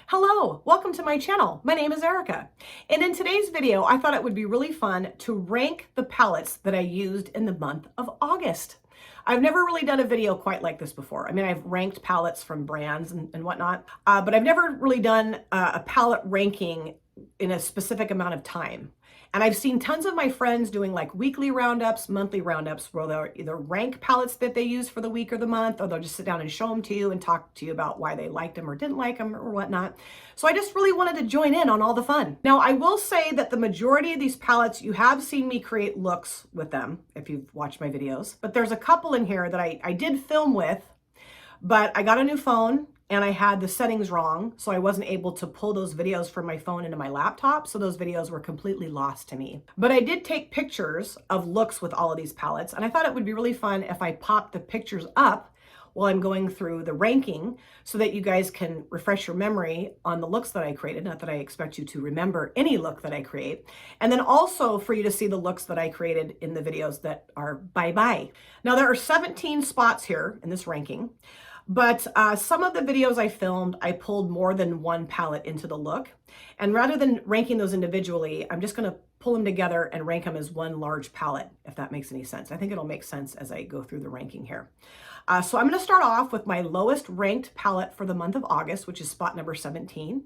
Hello, welcome to my channel. My name is Erica, and in today's video, I thought it would be really fun to rank the palettes that I used in the month of August. I've never really done a video quite like this before. I mean, I've ranked palettes from brands and whatnot, but I've never really done a palette ranking in a specific amount of time. And I've seen tons of my friends doing like weekly roundups, monthly roundups, where they'll either rank palettes that they use for the week or the month, or they'll just sit down and show them to you and talk to you about why they liked them or didn't like them or whatnot. So I just really wanted to join in on all the fun. Now, I will say that the majority of these palettes, you have seen me create looks with them if you've watched my videos, but there's a couple in here that I did film with, but I got a new phone and I had the settings wrong, so I wasn't able to pull those videos from my phone into my laptop, so those videos were completely lost to me. But I did take pictures of looks with all of these palettes, and I thought it would be really fun if I popped the pictures up while I'm going through the ranking so that you guys can refresh your memory on the looks that I created. Not that I expect you to remember any look that I create. And then also for you to see the looks that I created in the videos that are bye-bye. Now there are 17 spots here in this ranking. But some of the videos I filmed, I pulled more than one palette into the look. And rather than ranking those individually, I'm just going to pull them together and rank them as one large palette, if that makes any sense. I think it'll make sense as I go through the ranking here. So I'm going to start off with my lowest ranked palette for the month of August, which is spot number 17,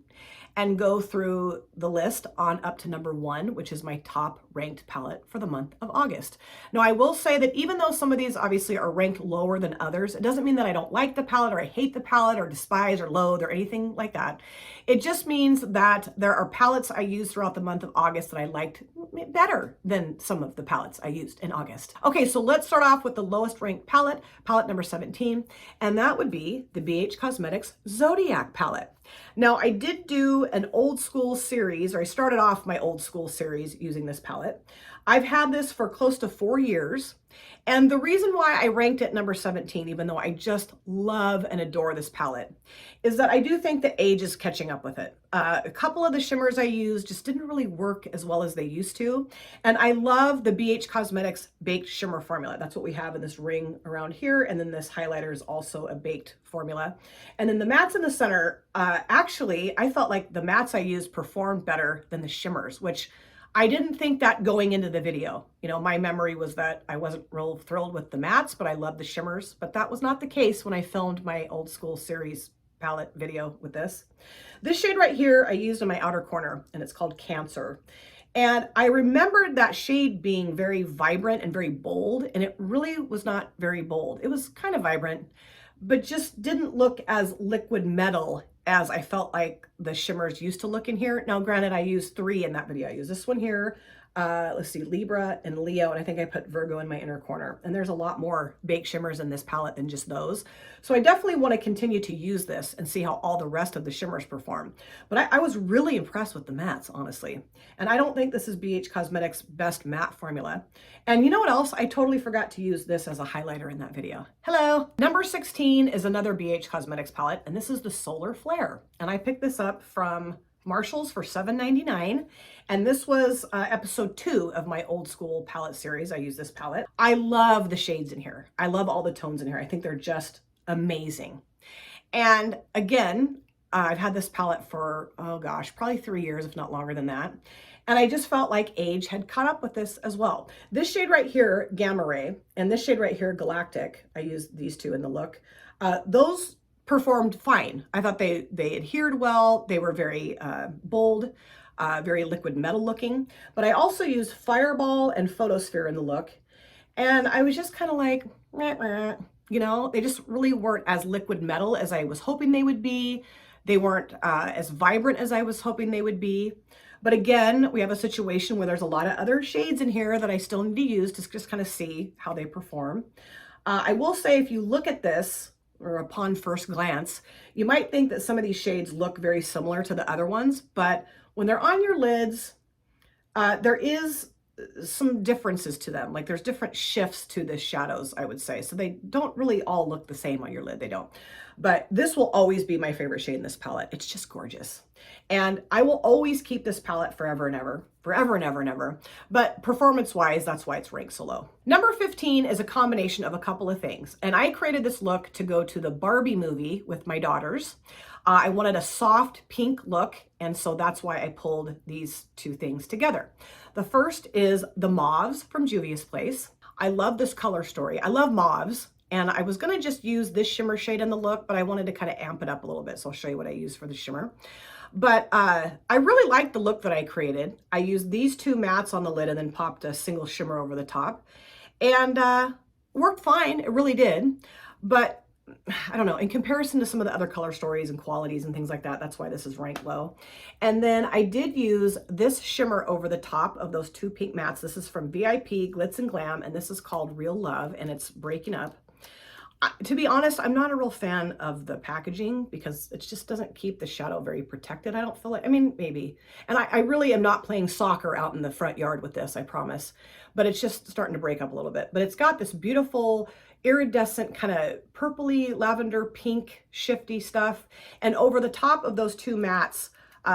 and go through the list on up to number 1, which is my top ranked palette for the month of August. Now, I will say that even though some of these obviously are ranked lower than others, it doesn't mean that I don't like the palette or I hate the palette or despise or loathe or anything like that. It just means that there are palettes I used throughout the month of August that I liked better than some of the palettes I used in August. Okay, so let's start off with the lowest ranked palette, palette number 17, and that would be the BH Cosmetics Zodiac palette. Now, I did do an old school series, or I started off my old school series using this palette. I've had this for close to 4 years. And the reason why I ranked it number 17, even though I just love and adore this palette, is that I do think the age is catching up with it. A couple of the shimmers I used just didn't really work as well as they used to. And I love the BH Cosmetics Baked Shimmer Formula. That's what we have in this ring around here. And then this highlighter is also a baked formula. And then the mattes in the center, actually, I felt like the mattes I used performed better than the shimmers, which I didn't think that going into the video. You know, my memory was that I wasn't real thrilled with the mattes, but I loved the shimmers. But that was not the case when I filmed my old school series palette video with this. This shade right here I used in my outer corner, and it's called Cancer. And I remembered that shade being very vibrant and very bold, and it really was not very bold. It was kind of vibrant, but just didn't look as liquid metal as I felt like the shimmers used to look in here. Now, granted, I used 3 in that video. I used this one here, let's see, Libra and Leo, and I think I put Virgo in my inner corner. And there's a lot more baked shimmers in this palette than just those. So I definitely want to continue to use this and see how all the rest of the shimmers perform. But I was really impressed with the mattes, honestly. And I don't think this is BH Cosmetics' best matte formula. And you know what else? I totally forgot to use this as a highlighter in that video. Hello! Number 16 is another BH Cosmetics palette, and this is the Solar Flare. And I picked this up from Marshall's for $7.99, and this was episode 2 of my old school palette series. I use this palette. I love the shades in here. I love all the tones in here. I think they're just amazing. And again, I've had this palette for, oh gosh, probably 3 years, if not longer than that. And I just felt like age had caught up with this as well. This shade right here, Gamma Ray, and this shade right here, Galactic, I used these two in the look. Those performed fine. I thought they adhered well. They were very bold, very liquid metal looking. But I also used Fireball and Photosphere in the look. And I was just kind of like, meh, meh. You know, they just really weren't as liquid metal as I was hoping they would be. They weren't as vibrant as I was hoping they would be. But again, we have a situation where there's a lot of other shades in here that I still need to use to just kind of see how they perform. I will say, if you look at this, or upon first glance, you might think that some of these shades look very similar to the other ones, but when they're on your lids, there is some differences to them. Like there's different shifts to the shadows, I would say. So they don't really all look the same on your lid. They don't. But this will always be my favorite shade in this palette. It's just gorgeous. And I will always keep this palette forever and ever, forever and ever and ever. But performance-wise, that's why it's ranked so low. Number 15 is a combination of a couple of things. And I created this look to go to the Barbie movie with my daughters. I wanted a soft pink look, and so that's why I pulled these two things together. The first is the mauves from Juvia's Place. I love this color story. I love mauves, and I was gonna just use this shimmer shade in the look, but I wanted to kind of amp it up a little bit, so I'll show you what I use for the shimmer. But I really like the look that I created. I used these two mattes on the lid and then popped a single shimmer over the top, and worked fine. It really did. But I don't know, in comparison to some of the other color stories and qualities and things like that, that's why this is ranked low. And then I did use this shimmer over the top of those two pink mattes. This is from VIP Glitz and Glam, and this is called Real Love, and it's breaking up. To be honest, I'm not a real fan of the packaging because it just doesn't keep the shadow very protected. I don't feel like, I mean, maybe. And I really am not playing soccer out in the front yard with this, I promise. But it's just starting to break up a little bit. But it's got this beautiful iridescent kind of purpley, lavender, pink, shifty stuff. And over the top of those two mattes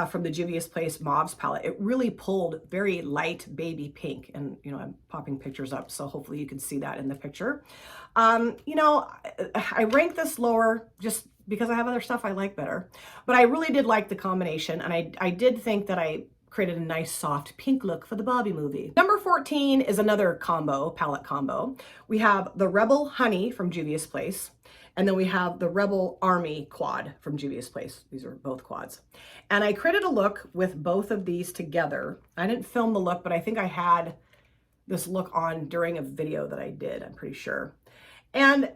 from the Juvia's Place Mauves palette, it really pulled very light baby pink. And, you know, I'm popping pictures up, so hopefully you can see that in the picture. You know, I rank this lower just because I have other stuff I like better. But I really did like the combination, and I did think that I created a nice soft pink look for the Barbie movie. Number 14 is another combo, palette combo. We have the Rebel Honey from Juvia's Place, and then we have the Rebel Army Quad from Juvia's Place. These are both quads. And I created a look with both of these together. I didn't film the look, but I think I had this look on during a video that I did, I'm pretty sure. And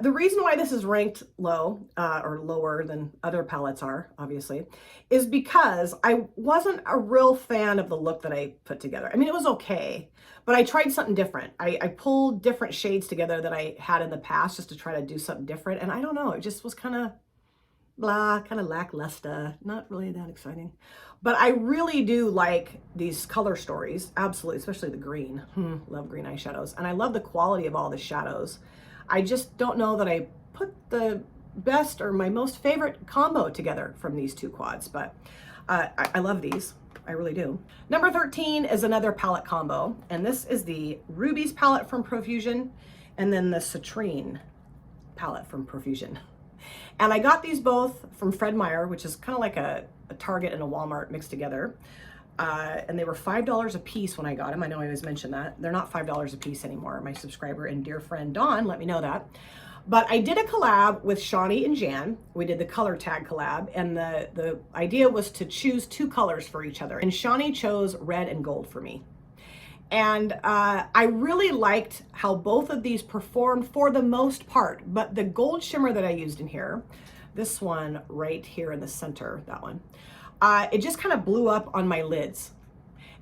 the reason why this is ranked low, or lower than other palettes are, obviously, is because I wasn't a real fan of the look that I put together. I mean, it was okay, but I tried something different. I pulled different shades together that I had in the past just to try to do something different. And I don't know, it just was kind of blah, kind of lackluster, not really that exciting. But I really do like these color stories, absolutely, especially the green. Love green eyeshadows. And I love the quality of all the shadows. I just don't know that I put the best or my most favorite combo together from these two quads, but I love these. I really do. Number 13 is another palette combo, and this is the Rubies palette from Profusion, and then the Citrine palette from Profusion. And I got these both from Fred Meyer, which is kind of like a Target and a Walmart mixed together. And they were $5 a piece when I got them. I know I always mention that. They're not $5 a piece anymore. My subscriber and dear friend Dawn let me know that. But I did a collab with Shawnee and Jan. We did the color tag collab, and the idea was to choose two colors for each other. And Shawnee chose red and gold for me. And I really liked how both of these performed for the most part, but the gold shimmer that I used in here, this one right here in the center, that one, it just kind of blew up on my lids.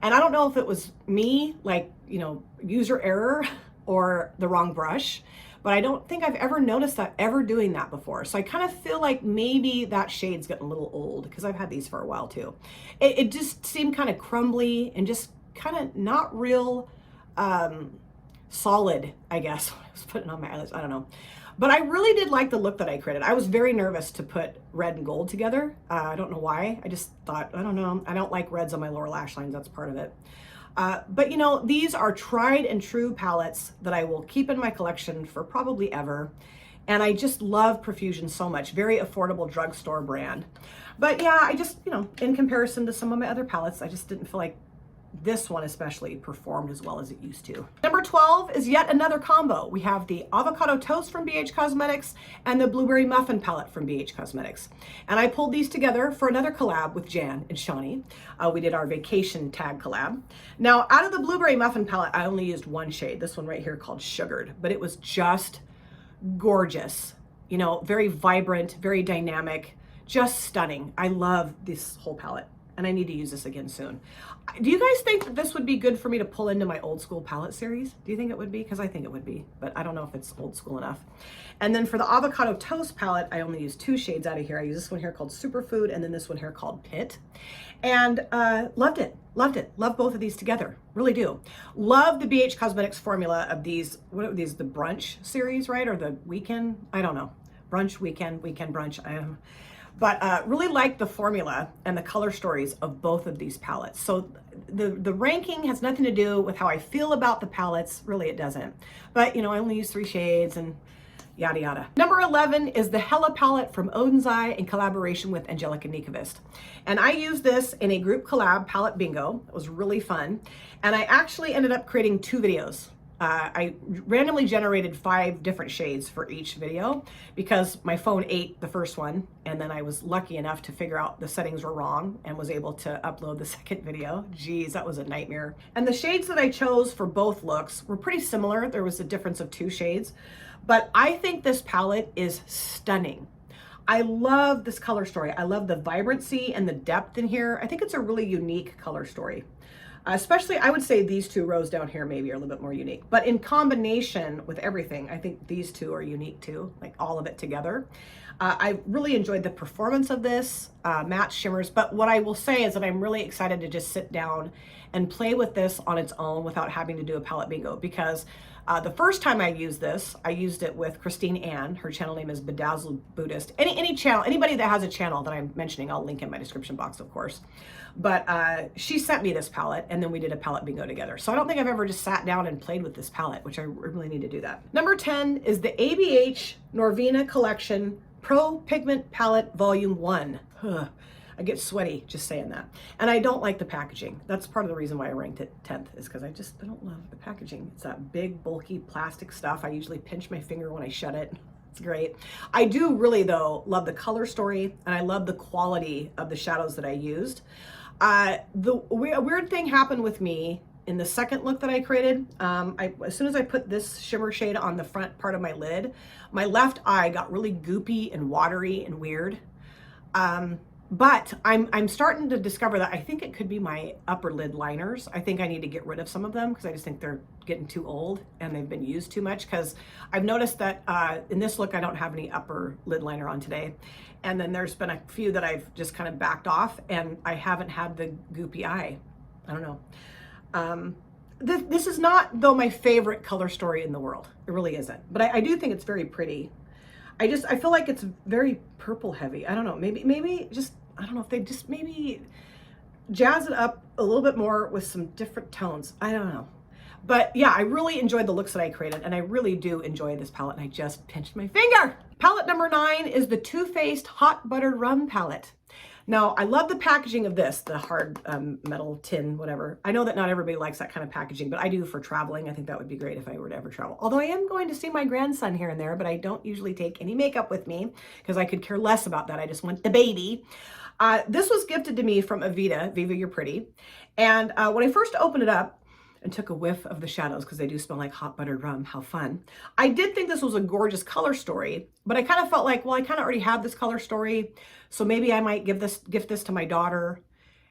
And I don't know if it was me, like, you know, user error or the wrong brush, but I don't think I've ever noticed that ever doing that before. So I kind of feel like maybe that shade's getting a little old because I've had these for a while too. It just seemed kind of crumbly and just kind of not real solid, I guess. I was putting on my eyelids, I don't know. But I really did like the look that I created. I was very nervous to put red and gold together. I don't know why. I just thought, I don't know. I don't like reds on my lower lash lines. That's part of it. But you know, these are tried and true palettes that I will keep in my collection for probably ever. And I just love Profusion so much. Very affordable drugstore brand. But yeah, I just, you know, in comparison to some of my other palettes, I just didn't feel like this one especially performed as well as it used to. Number 12 is yet another combo. We have the Avocado Toast from BH Cosmetics and the Blueberry Muffin palette from BH Cosmetics. And I pulled these together for another collab with Jan and Shawnee. We did our vacation tag collab. Now, out of the Blueberry Muffin palette, I only used one shade, this one right here called Sugared, but it was just gorgeous. You know, very vibrant, very dynamic, just stunning. I love this whole palette. and I need to use this again soon. Do you guys think that this would be good for me to pull into my old school palette series? Do you think it would be? Because I think it would be, but I don't know if it's old school enough. And then for the avocado toast palette, I only use 2 shades out of here. I use this one here called Superfood, and then this one here called Pit. And loved it. Love both of these together. Really do. Love the BH Cosmetics formula of these. What are these? The brunch series, right? Or the weekend? I don't know. Brunch, weekend brunch. But really like the formula and the color stories of both of these palettes. So the ranking has nothing to do with how I feel about the palettes. Really, it doesn't. But, you know, I only use 3 shades and yada yada. Number 11 is the Hella palette from Odin's Eye in collaboration with Angelica Nikovist. And I used this in a group collab palette bingo. It was really fun. And I actually ended up creating 2 videos. I randomly generated 5 different shades for each video because my phone ate the first one, and then I was lucky enough to figure out the settings were wrong and was able to upload the second video. Geez, that was a nightmare. And the shades that I chose for both looks were pretty similar. There was a difference of 2 shades, but I think this palette is stunning. I love this color story. I love the vibrancy and the depth in here. I think it's a really unique color story. Especially, I would say these 2 rows down here maybe are a little bit more unique. But in combination with everything, I think these 2 are unique too, like all of it together. I really enjoyed the performance of this, matte shimmers. But what I will say is that I'm really excited to just sit down and play with this on its own without having to do a palette bingo. Because the first time I used this, I used it with Christine Ann. Her channel name is Bedazzled Buddhist. Any channel, anybody that has a channel that I'm mentioning, I'll link in my description box, of course. But she sent me this palette, and then we did a palette bingo together. So I don't think I've ever just sat down and played with this palette, which I really need to do that. Number 10 is the ABH Norvina Collection Pro Pigment Palette Volume 1. I get sweaty just saying that. And I don't like the packaging. That's part of the reason why I ranked it 10th, is because I don't love the packaging. It's that big, bulky plastic stuff. I usually pinch my finger when I shut it. It's great. I do really, though, love the color story, and I love the quality of the shadows that I used. A weird thing happened with me in the second look that I created. As soon as I put this shimmer shade on the front part of my lid, my left eye got really goopy and watery and weird. But I'm starting to discover that I think it could be my upper lid liners. I think I need to get rid of some of them because I just think they're getting too old and they've been used too much, because I've noticed that in this look I don't have any upper lid liner on today. And then there's been a few that I've just kind of backed off, and I haven't had the goopy eye. I don't know. This is not, though, my favorite color story in the world. It really isn't. But I do think it's very pretty. I feel like it's very purple heavy. I don't know, maybe just, I don't know if they just maybe jazz it up a little bit more with some different tones. I don't know. But yeah, I really enjoyed the looks that I created, and I really do enjoy this palette, and I just pinched my finger. Palette number 9 is the Too Faced Hot Buttered Rum palette. Now, I love the packaging of this, the hard metal tin, whatever. I know that not everybody likes that kind of packaging, but I do for traveling. I think that would be great if I were to ever travel. Although I am going to see my grandson here and there, but I don't usually take any makeup with me because I could care less about that. I just want the baby. This was gifted to me from Avita, Viva You're Pretty. And when I first opened it up and took a whiff of the shadows, because they do smell like hot buttered rum, how fun. I did think this was a gorgeous color story, but I kind of felt like, well, I kind of already have this color story, so maybe I might gift this to my daughter.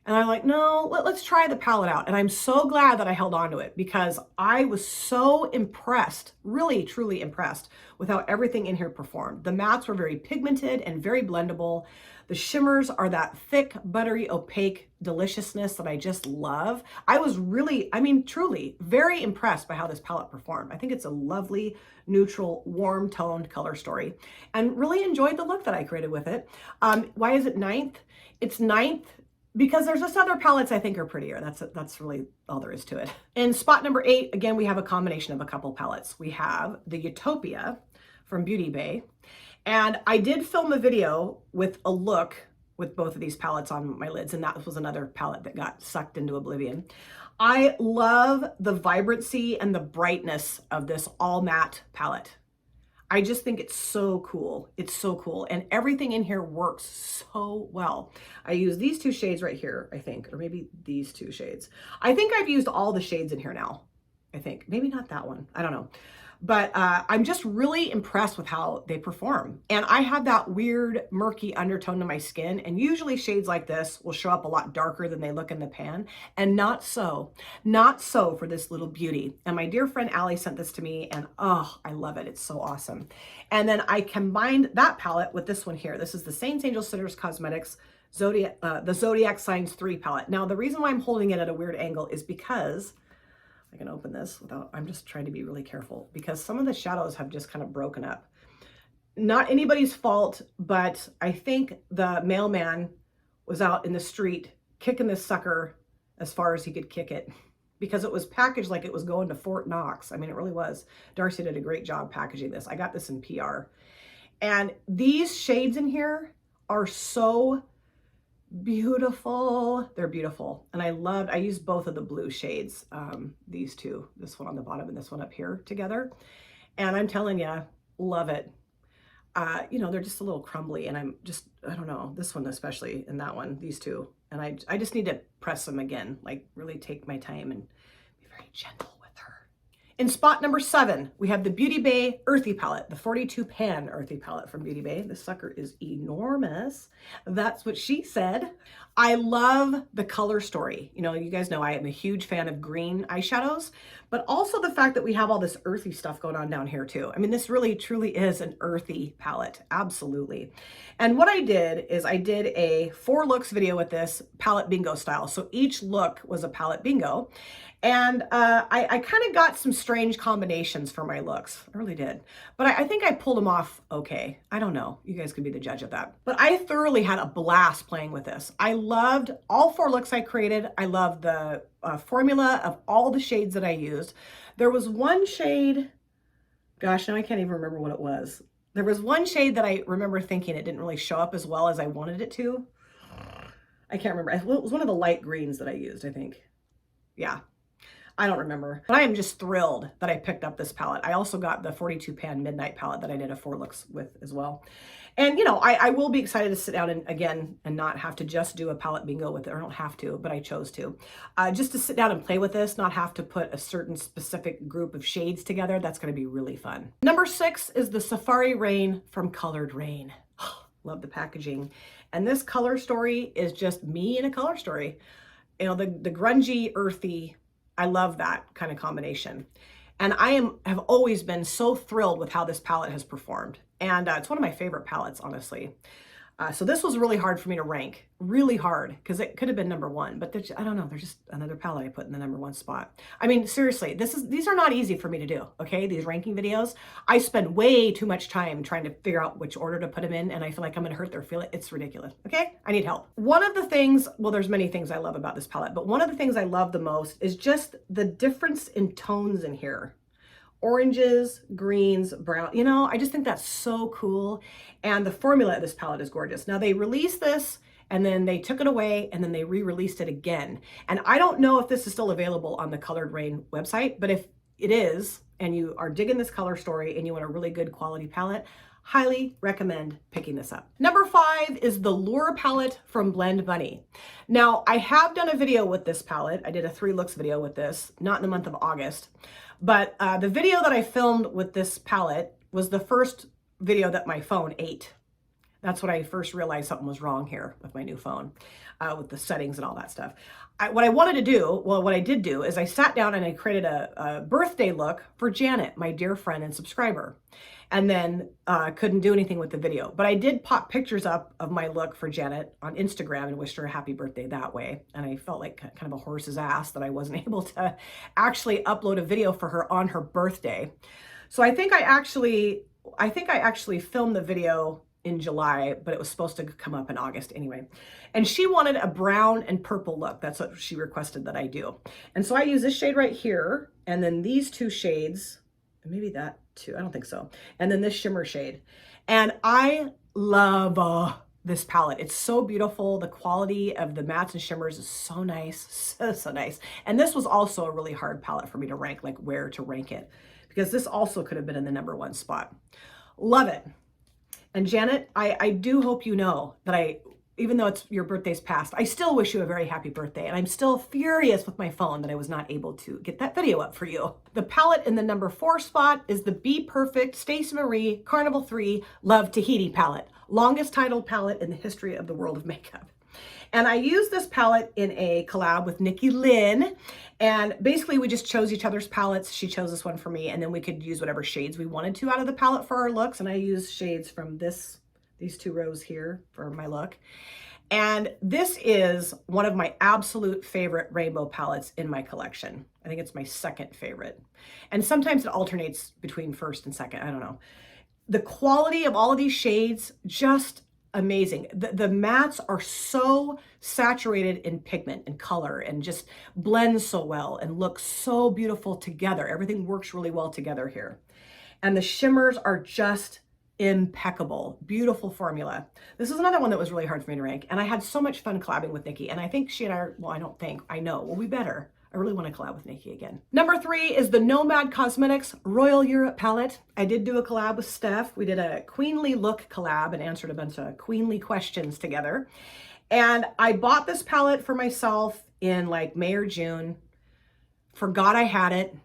And I'm like, no, let's try the palette out. And I'm so glad that I held on to it, because I was so impressed, really, truly impressed with how everything in here performed. The mattes were very pigmented and very blendable. The shimmers are that thick, buttery, opaque deliciousness that I just love. I was really, I mean, truly very impressed by how this palette performed. I think it's a lovely, neutral, warm toned color story, and really enjoyed the look that I created with it. Why is it 9th? It's 9th because there's just other palettes I think are prettier. That's really all there is to it. In spot number 8, again, we have a combination of a couple palettes. We have the Utopia from Beauty Bay. And I did film a video with a look with both of these palettes on my lids, and that was another palette that got sucked into oblivion. I love the vibrancy and the brightness of this all matte palette. I just think it's so cool. It's so cool. And everything in here works so well. I use these 2 shades right here, I think, or maybe these 2 shades. I think I've used all the shades in here now. I think. Maybe not that one. I don't know. But I'm just really impressed with how they perform. And I have that weird murky undertone to my skin. And usually shades like this will show up a lot darker than they look in the pan. And not so. Not so for this little beauty. And my dear friend Allie sent this to me. And oh, I love it. It's so awesome. And then I combined that palette with this one here. This is the Saints Angel Sitters Cosmetics the Zodiac Signs 3 palette. Now, the reason why I'm holding it at a weird angle is because I can open this without, I'm just trying to be really careful because some of the shadows have just kind of broken up. Not anybody's fault, but I think the mailman was out in the street kicking this sucker as far as he could kick it because it was packaged like it was going to Fort Knox. I mean, it really was. Darcy did a great job packaging this. I got this in PR. And these shades in here are so beautiful. They're beautiful. And I used both of the blue shades, these two, this one on the bottom and this one up here together. And I'm telling you, love it. You know, they're just a little crumbly and I don't know, this one especially and that one, these two. And I just need to press them again, like really take my time and be very gentle with her. In spot number 7, we have the Beauty Bay Earthy Palette, the 42 Pan Earthy Palette from Beauty Bay. This sucker is enormous. That's what she said. I love the color story. You know, you guys know I am a huge fan of green eyeshadows, but also the fact that we have all this earthy stuff going on down here too. I mean, this really truly is an earthy palette. Absolutely. And what I did is I did a 4 looks video with this palette bingo style. So each look was a palette bingo. And I kind of got some strange combinations for my looks. I really did. But I think I pulled them off okay. I don't know. You guys could be the judge of that. But I thoroughly had a blast playing with this. I loved all 4 looks I created. I loved the formula of all the shades that I used. There was one shade, gosh, now I can't even remember what it was. There was one shade that I remember thinking it didn't really show up as well as I wanted it to. I can't remember. It was one of the light greens that I used, I think. Yeah. I don't remember, but I am just thrilled that I picked up this palette. I also got the 42 Pan Midnight palette that I did a 4 looks with as well. And, you know, I will be excited to sit down and not have to just do a palette bingo with it. Or I don't have to, but I chose to. Just to sit down and play with this, not have to put a certain specific group of shades together. That's going to be really fun. Number 6 is the Safari Rain from Colored Rain. Love the packaging. And this color story is just me in a color story. You know, the grungy, earthy, I love that kind of combination. And have always been so thrilled with how this palette has performed. And it's one of my favorite palettes, honestly. So this was really hard for me to rank, really hard, because it could have been number 1, but I don't know, they're just another palette I put in the number 1 spot. I mean, seriously, these are not easy for me to do, okay? These ranking videos, I spend way too much time trying to figure out which order to put them in, and I feel like I'm gonna hurt their feeling. It's ridiculous, okay? I need help. One of the things, well, there's many things I love about this palette, but one of the things I love the most is just the difference in tones in here. Oranges, greens, brown, you know, I just think that's so cool. And the formula of this palette is gorgeous. Now they released this and then they took it away and then they re-released it again. And I don't know if this is still available on the Colored Rain website, but if it is, and you are digging this color story and you want a really good quality palette, highly recommend picking this up. Number 5 is the Lure palette from Blend Bunny. Now I have done a video with this palette. I did a 3 looks video with this, not in the month of August. But the video that I filmed with this palette was the first video that my phone ate. That's when I first realized something was wrong here with my new phone, with the settings and all that stuff. What I wanted to do, well, what I did do is I sat down and I created a birthday look for Janet, my dear friend and subscriber. And then couldn't do anything with the video. But I did pop pictures up of my look for Janet on Instagram and wished her a happy birthday that way. And I felt like kind of a horse's ass that I wasn't able to actually upload a video for her on her birthday. So I think I actually filmed the video in July, but it was supposed to come up in August anyway. And she wanted a brown and purple look. That's what she requested that I do. And so I use this shade right here, and then these 2 shades, maybe that too, I don't think so. And then this shimmer shade. And I love this palette. It's so beautiful. The quality of the mattes and shimmers is so nice, so nice. And this was also a really hard palette for me to rank, like where to rank it, because this also could have been in the number 1 spot. Love it. And Janet, I do hope you know that even though your birthday's past, I still wish you a very happy birthday. And I'm still furious with my phone that I was not able to get that video up for you. The palette in the number 4 spot is the Be Perfect Stacey Marie Carnival 3 Love Tahiti palette. Longest titled palette in the history of the world of makeup. And I used this palette in a collab with Nikki Lynn. And basically we just chose each other's palettes. She chose this one for me, and then we could use whatever shades we wanted to out of the palette for our looks. And I used shades from these 2 rows here for my look. And this is one of my absolute favorite rainbow palettes in my collection. I think it's my second favorite. And sometimes it alternates between first and second. I don't know. The quality of all of these shades, just amazing. The mattes are so saturated in pigment and color and just blend so well and look so beautiful together. Everything works really well together here. And the shimmers are just impeccable. Beautiful formula. This is another one that was really hard for me to rank. And I had so much fun collabing with Nikki. And I think she and I, well, I don't think, I know, well, we better. I really want to collab with Nikki again. Number 3 is the Nomad Cosmetics Royal Europe palette. I did do a collab with Steph. We did a queenly look collab and answered a bunch of queenly questions together. And I bought this palette for myself in like May or June. Forgot I had it.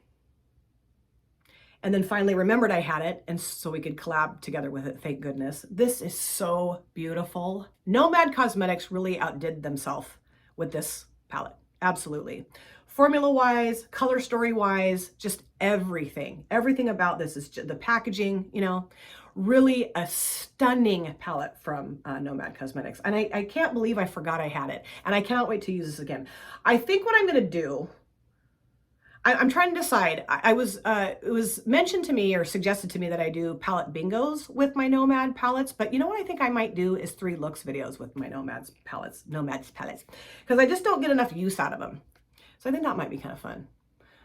And then finally remembered I had it, and so we could collab together with it, thank goodness. This is so beautiful. Nomad Cosmetics really outdid themselves with this palette, absolutely. Formula-wise, color story-wise, just everything. Everything about this is just the packaging, you know, really a stunning palette from Nomad Cosmetics. And I can't believe I forgot I had it, and I cannot wait to use this again. I think what I'm gonna do, I'm trying to decide. It was mentioned to me or suggested to me that I do palette bingos with my Nomad palettes, but you know what I think I might do is 3 looks videos with my Nomads palettes, because I just don't get enough use out of them. So I think that might be kind of fun.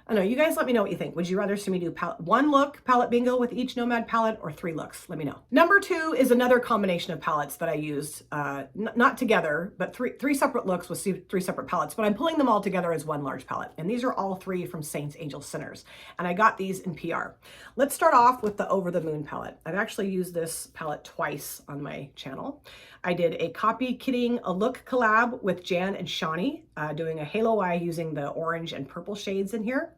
I don't know, you guys let me know what you think. Would you rather see me do 1 look palette bingo with each Nomad palette or 3 looks? Let me know. Number 2 is another combination of palettes that I used, not together, but three separate looks with 3 separate palettes, but I'm pulling them all together as 1 large palette. And these are all 3 from Saints, Angels, Sinners. And I got these in PR. Let's start off with the Over the Moon palette. I've actually used this palette twice on my channel. I did a copy kitting a look collab with Jan and Shawnee, doing a halo eye using the orange and purple shades in here.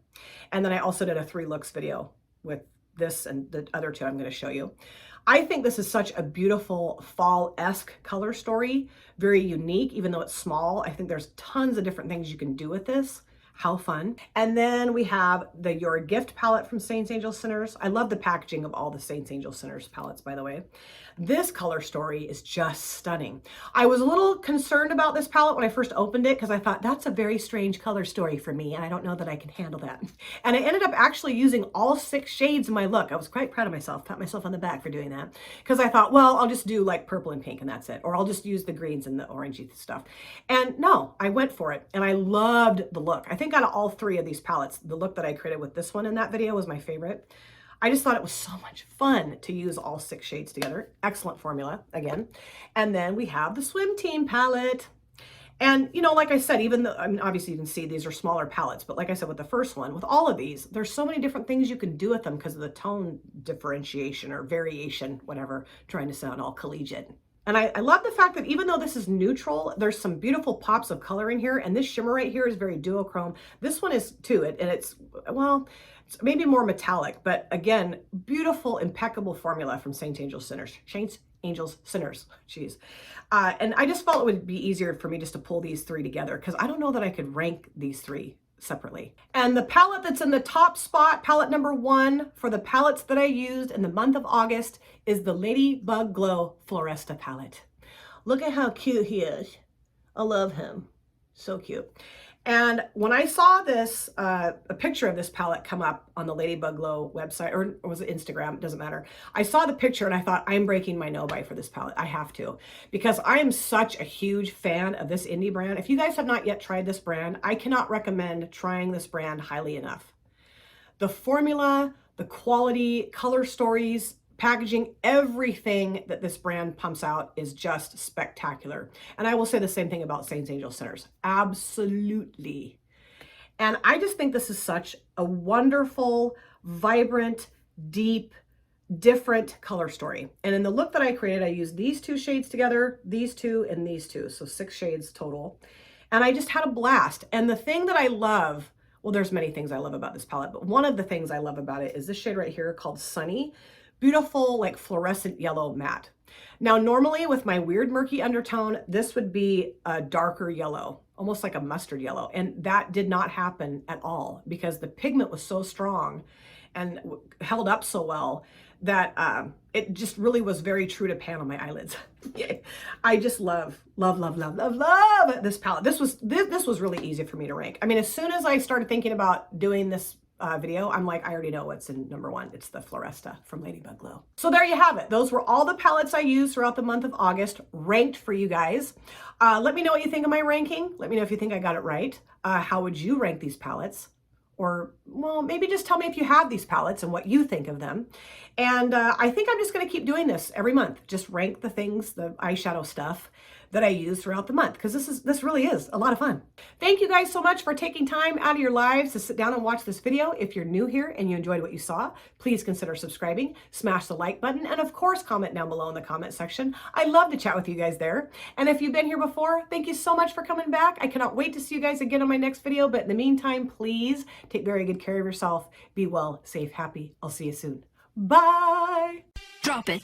And then I also did a 3 looks video with this and the other 2 I'm going to show you. I think this is such a beautiful fall-esque color story, very unique, even though it's small. I think there's tons of different things you can do with this. How fun. And then we have the Your Gift palette from Saints, Angels, Sinners. I love the packaging of all the Saints, Angels, Sinners palettes, by the way. This color story is just stunning. I was a little concerned about this palette when I first opened it because I thought that's a very strange color story for me and I don't know that I can handle that. And I ended up actually using all 6 shades in my look. I was quite proud of myself, pat myself on the back for doing that, because I thought, well, I'll just do like purple and pink and that's it. Or I'll just use the greens and the orangey stuff. And no, I went for it and I loved the look. I think out of all 3 of these palettes, the look that I created with this one in that video was my favorite. I just thought it was so much fun to use all 6 shades together. Excellent formula, again. And then we have the Swim Team palette. And, you know, like I said, even though, I mean, obviously you can see these are smaller palettes, but like I said, with the first one, with all of these, there's so many different things you can do with them because of the tone differentiation or variation, whatever, trying to sound all collegiate. And I love the fact that even though this is neutral, there's some beautiful pops of color in here. And this shimmer right here is very duochrome. This one is too, and it's, well, it's maybe more metallic, but again, beautiful, impeccable formula from Saints, Angels, Sinners. Saints, Angels, Sinners, jeez. And I just felt it would be easier for me just to pull these 3 together because I don't know that I could rank these 3 separately. And the palette that's in the top spot, palette number 1 for the palettes that I used in the month of August, is the Ladybug Glow Floresta palette. Look at how cute he is. I love him. So cute. And when I saw this, a picture of this palette come up on the Ladybug Glow website, or was it Instagram? It doesn't matter. I saw the picture and I thought, I'm breaking my no-buy for this palette. I have to, because I am such a huge fan of this indie brand. If you guys have not yet tried this brand, I cannot recommend trying this brand highly enough. The formula, the quality, color stories, packaging, everything that this brand pumps out is just spectacular. And I will say the same thing about Saints, Angels, Sinners. Absolutely. And I just think this is such a wonderful, vibrant, deep, different color story. And in the look that I created, I used these two shades together, these two and these two. So 6 shades total. And I just had a blast. And the thing that I love, well, there's many things I love about this palette, but one of the things I love about it is this shade right here called Sunny. Beautiful, like fluorescent yellow matte. Now, normally with my weird murky undertone, this would be a darker yellow, almost like a mustard yellow. And that did not happen at all because the pigment was so strong and held up so well that it just really was very true to pan on my eyelids. I just love this palette. This was really easy for me to rank. I mean, as soon as I started thinking about doing this video, I'm like, I already know what's in number 1. It's the Floresta from Ladybug Glow. So there you have it. Those were all the palettes I used throughout the month of August, ranked for you guys. Let me know what you think of my ranking. Let me know if you think I got it right. How would you rank these palettes? Or, well, maybe just tell me if you have these palettes and what you think of them. And I think I'm just going to keep doing this every month. Just rank the things, the eyeshadow stuff that I use throughout the month, because this really is a lot of fun. Thank you guys so much for taking time out of your lives to sit down and watch this video. If you're new here and you enjoyed what you saw, please consider subscribing, smash the like button, and of course, comment down below in the comment section. I love to chat with you guys there. And if you've been here before, thank you so much for coming back. I cannot wait to see you guys again on my next video. But in the meantime, please take very good care of yourself. Be well, safe, happy. I'll see you soon. Bye. Drop it.